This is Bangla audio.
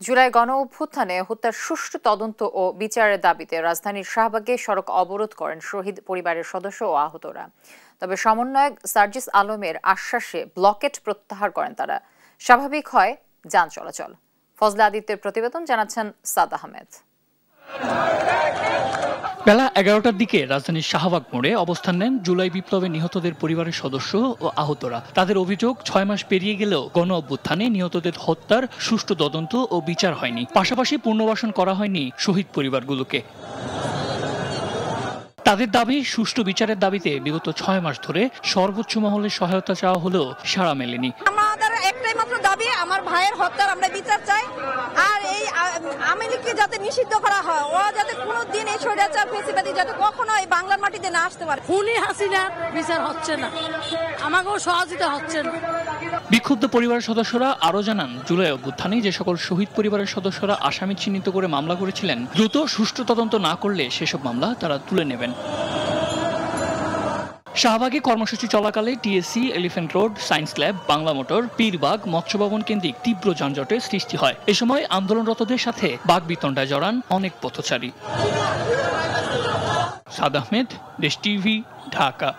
জুলাই গণ অভ্যুত্থানে হত্যার সুষ্ঠু তদন্ত ও বিচারের দাবিতে রাজধানীর শাহবাগে সড়ক অবরোধ করেন শহীদ পরিবারের সদস্য ও আহতরা। তবে সমন্বয়ক সার্জিস আলমের আশ্বাসে ব্লকেট প্রত্যাহার করেন তারা। স্বাভাবিক হয় যান চলাচল। ফজলা আদিত্যের প্রতিবেদন, জানাচ্ছেন সাদ আহমেদ। বেলা 11টার দিকে রাজধানীর শাহবাগ মোড়ে অবস্থান নেন জুলাই বিপ্লবে নিহতদের পরিবারের সদস্য ও আহতরা। তাদের অভিযোগ, 6 মাস পেরিয়ে গেলেও গণ অভ্যুত্থানে নিহতদের হত্যার সুষ্ঠু তদন্ত ও বিচার হয়নি। পাশাপাশি পুনর্বাসন করা হয়নি শহীদ পরিবারগুলোকে। তাদের দাবি, সুষ্ঠু বিচারের দাবিতে বিগত 6 মাস ধরে সর্বোচ্চ মহলের সহায়তা চাওয়া হলেও সাড়া মেলেনি। আমাদের একটাই মাত্র দাবি, আমার ভাইয়ের হত্যার আমরা বিচার চাই। আর এই আওয়ামী লীগকে যাতে নিষিদ্ধ করা হয়, ও যাতে কোনোদিন এই স্বৈরাচার ফ্যাসিবাদী যাতে কখনো এই বাংলার মাটিতে না আসতে পারে। খুনি হাসিনার বিচার হচ্ছে না, আমাকেও সহযোগিতা হচ্ছে না। বিক্ষুব্ধ পরিবারের সদস্যরা আরো জানান, জুলাই অভ্যুত্থানে যে সকল শহীদ পরিবারের সদস্যরা আসামি চিহ্নিত করে মামলা করেছিলেন, দ্রুত সুষ্ঠু তদন্ত না করলে সেসব মামলা তারা তুলে নেবেন। শাহবাগে কর্মসূচি চলাকালে TSC, elephant road, science lab, Bangla motor, Pirbagh, Matsya Bhaban কেন্দ্রিক তীব্র যানজটের সৃষ্টি হয়। এ সময় আন্দোলনরতদের সাথে বাকবিতণ্ডায় জড়ান অনেক পথচারী। সাদ আহমেদ, দেশ টিভি, ঢাকা।